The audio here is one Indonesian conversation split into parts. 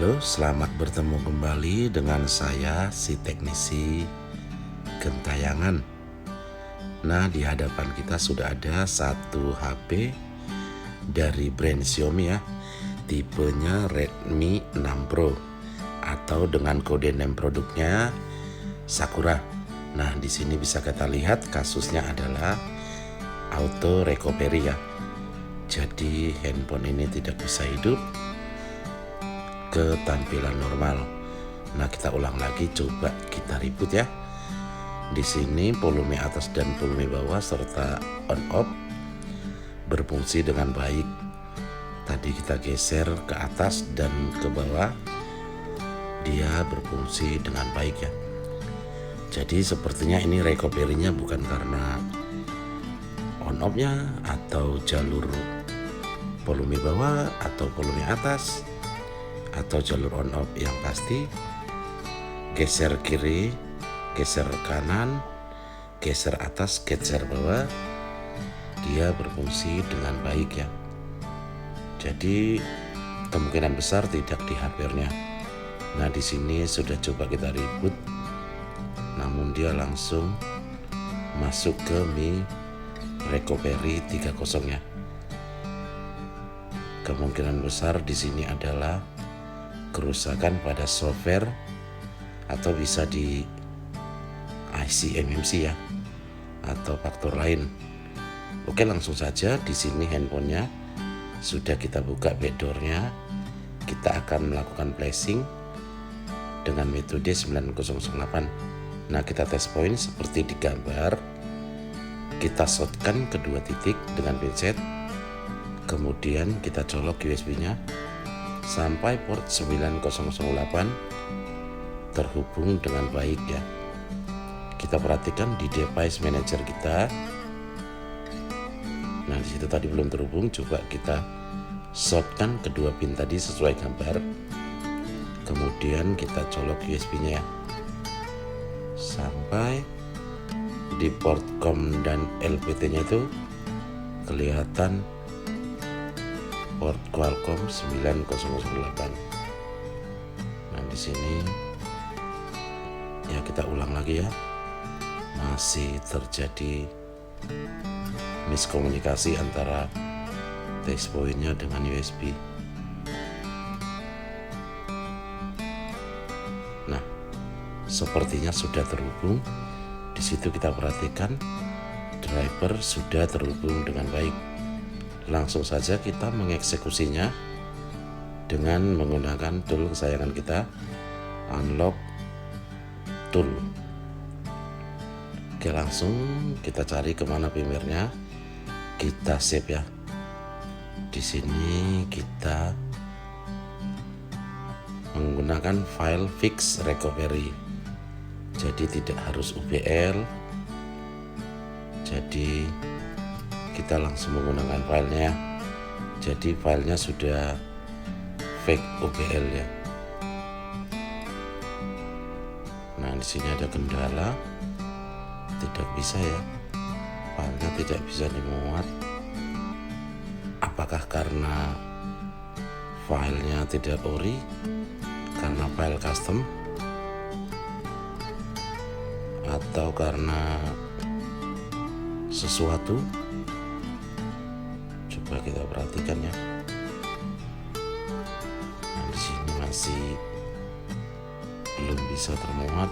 Halo, selamat bertemu kembali dengan saya, si teknisi gentayangan. Nah, di hadapan kita sudah ada satu HP dari brand Xiaomi ya, tipenya Redmi 6 Pro atau dengan kode name produknya Sakura. Nah, di sini bisa kita lihat kasusnya adalah auto recovery ya. Jadi handphone ini tidak bisa hidup ke tampilan normal. Nah, kita ulang lagi, coba kita reboot ya. Di sini volume atas dan volume bawah serta on off berfungsi dengan baik. Tadi kita geser ke atas dan ke bawah, dia berfungsi dengan baik ya. Jadi sepertinya ini recovery-nya bukan karena on off-nya atau jalur volume bawah atau volume atas atau jalur on off, yang pasti geser kiri, geser kanan, geser atas, geser bawah, dia berfungsi dengan baik ya. Jadi kemungkinan besar tidak di hardware-nya. Nah, di sini sudah coba kita reboot, namun dia langsung masuk ke Mi Recovery 30 ya. Kemungkinan besar di sini adalah kerusakan pada software atau bisa di IC MMC ya, atau faktor lain. Oke, langsung saja di sini handphonenya sudah kita buka backdoornya. Kita akan melakukan flashing dengan metode 9008. Nah, kita test point seperti di gambar. Kita shotkan kedua titik dengan pinset, kemudian kita colok USB-nya sampai port 9008 terhubung dengan baik ya. Kita perhatikan di device manager kita. Nah, di situ tadi belum terhubung, coba kita shotkan kedua pin tadi sesuai gambar. Kemudian kita colok USB-nya ya, sampai di port COM dan LPT-nya itu kelihatan port Qualcomm 9008. Nah, di sini ya kita ulang lagi ya. Masih terjadi miskomunikasi antara test point-nya dengan USB. Nah, sepertinya sudah terhubung. Di situ kita perhatikan driver sudah terhubung dengan baik. Langsung saja kita mengeksekusinya dengan menggunakan tool kesayangan kita, unlock tool. Oke, langsung kita cari kemana firmware-nya, kita save ya. Di sini kita menggunakan file fix recovery, jadi tidak harus UBL. Jadi kita langsung menggunakan filenya. Jadi filenya sudah fake OBL ya. Nah, di sini ada kendala, tidak bisa ya, filenya tidak bisa dimuat. Apakah karena filenya tidak ori, karena file custom, atau karena sesuatu? Coba kita perhatikan ya. Nah, di sini masih belum bisa termuat.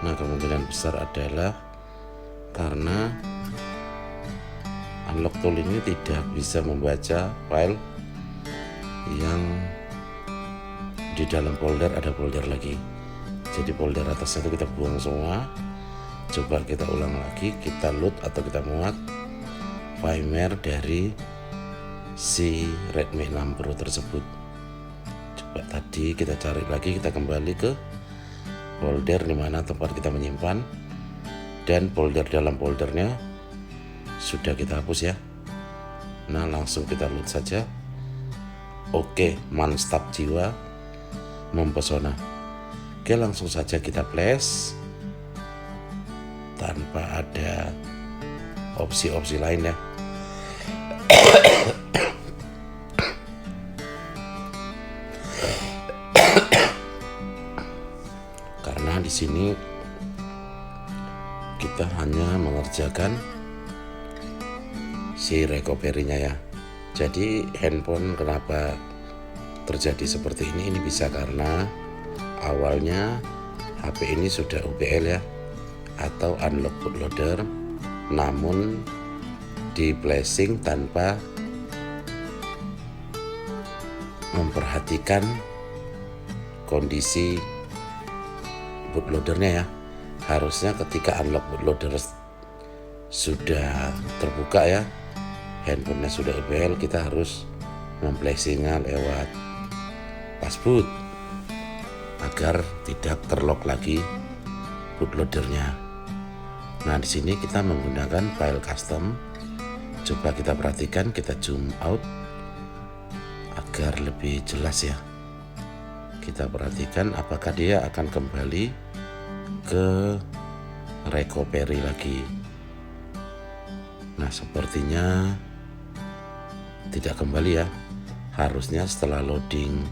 Nah, kemungkinan besar adalah karena unlock tool ini tidak bisa membaca file yang di dalam folder, ada folder lagi. Jadi folder atasnya itu kita buang semua. Coba kita ulang lagi, kita load atau kita muat firmware dari si Redmi 6 Pro tersebut. Coba tadi kita cari lagi, kita kembali ke folder dimana tempat kita menyimpan, dan folder dalam foldernya sudah kita hapus ya. Nah, langsung kita load saja. Oke, mantap jiwa, mempesona. Oke, langsung saja kita flash tanpa ada opsi-opsi lain ya. sini kita hanya mengerjakan si recovery-nya ya. Jadi handphone kenapa terjadi seperti ini bisa karena awalnya HP ini sudah UBL ya, atau unlock bootloader, namun di flashing tanpa memperhatikan kondisi bootloadernya ya. Harusnya ketika unlock bootloader sudah terbuka ya, handphonenya sudah UBL, kita harus memflashingnya lewat passboot agar tidak terlock lagi bootloadernya. Nah, di sini kita menggunakan file custom. Coba kita perhatikan, kita zoom out agar lebih jelas ya. Kita perhatikan apakah dia akan kembali ke recovery lagi. Nah, sepertinya tidak kembali ya. Harusnya setelah loading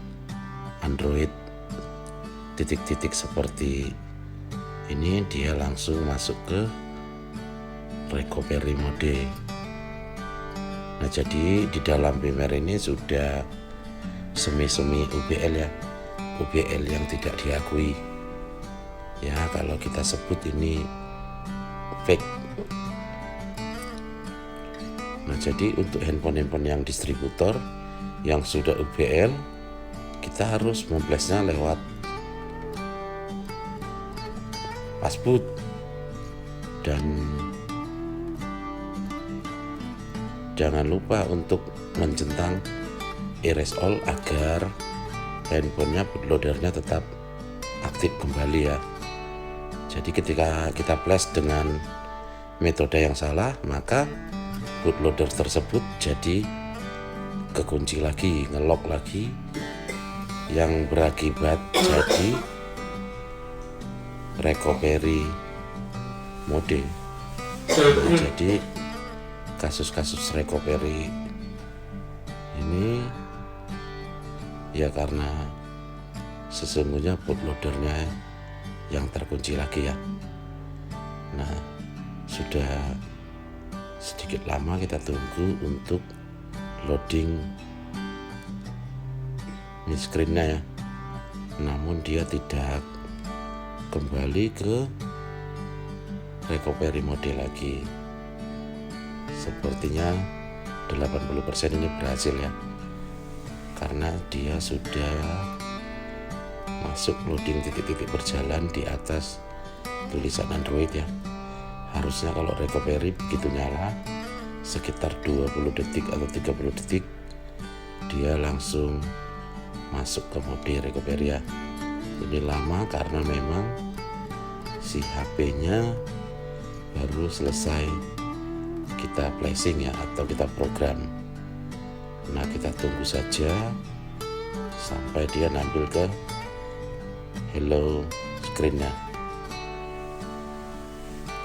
Android titik-titik seperti ini, dia langsung masuk ke recovery mode. Nah, jadi di dalam firmware ini sudah semi-semi UBL ya, UBL yang tidak diakui ya, kalau kita sebut ini fake. Nah, jadi untuk handphone-handphone yang distributor yang sudah UBL, kita harus memflashnya lewat passboot dan jangan lupa untuk mencentang erase all agar handphonenya bootloadernya tetap aktif kembali ya. Jadi ketika kita flash dengan metode yang salah, maka bootloader tersebut jadi kekunci lagi, ngelock lagi, yang berakibat jadi recovery mode. Nah, jadi kasus-kasus recovery ini ya karena sesungguhnya bootloadernya yang terkunci lagi ya. Nah, sudah sedikit lama kita tunggu untuk loading ini screen-nya ya, namun dia tidak kembali ke recovery mode lagi. Sepertinya 80% ini berhasil ya, karena dia sudah masuk loading titik-titik berjalan di atas tulisan Android ya. Harusnya kalau recovery begitu nyala sekitar 20 detik atau 30 detik dia langsung masuk ke mode recovery ya. Ini lama karena memang si HP-nya baru selesai kita flashing ya, atau kita program. Nah, kita tunggu saja sampai dia nampil ke hello screen-nya.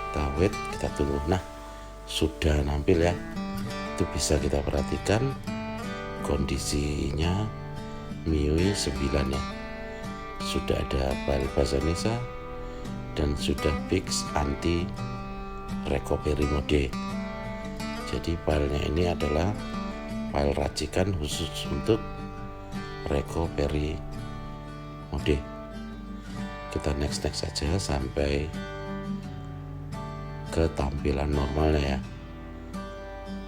Kita wait, kita tunggu. Nah, sudah nampil ya. Itu bisa kita perhatikan kondisinya MIUI 9 ya. Sudah ada file bahasa Indonesia dan sudah fix anti recovery mode. Jadi filenya ini adalah file racikan khusus untuk recovery mode. Kita next saja sampai ke tampilan normalnya ya.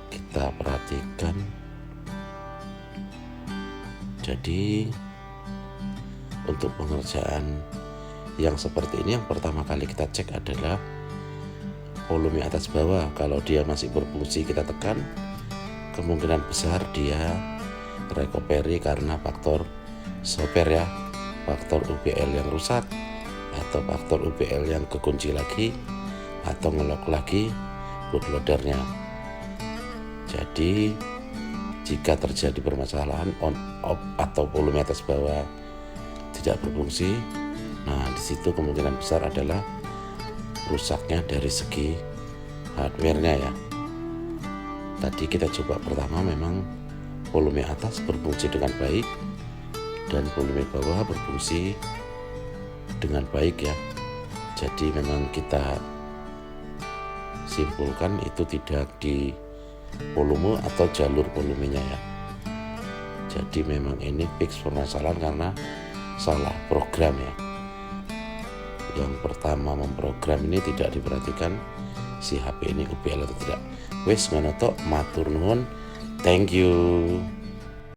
Kita perhatikan. Jadi untuk pengerjaan yang seperti ini, yang pertama kali kita cek adalah volume atas bawah. Kalau dia masih berfungsi, kita tekan, kemungkinan besar dia recovery karena faktor software ya, faktor UBL yang rusak atau faktor UBL yang kekunci lagi atau ngelock lagi bootloadernya. Jadi jika terjadi permasalahan on off atau volume atas bawah tidak berfungsi, nah di situ kemungkinan besar adalah rusaknya dari segi hardware-nya ya. Tadi kita coba pertama memang volume atas berfungsi dengan baik dan volume bawah berfungsi dengan baik ya. Jadi memang kita simpulkan itu tidak di volume atau jalur volumenya ya. Jadi memang ini fix permasalahan karena salah program ya. Yang pertama memprogram ini tidak diperhatikan si HP ini UPL atau tidak. Wes ngono tok, matur nuwun, thank you.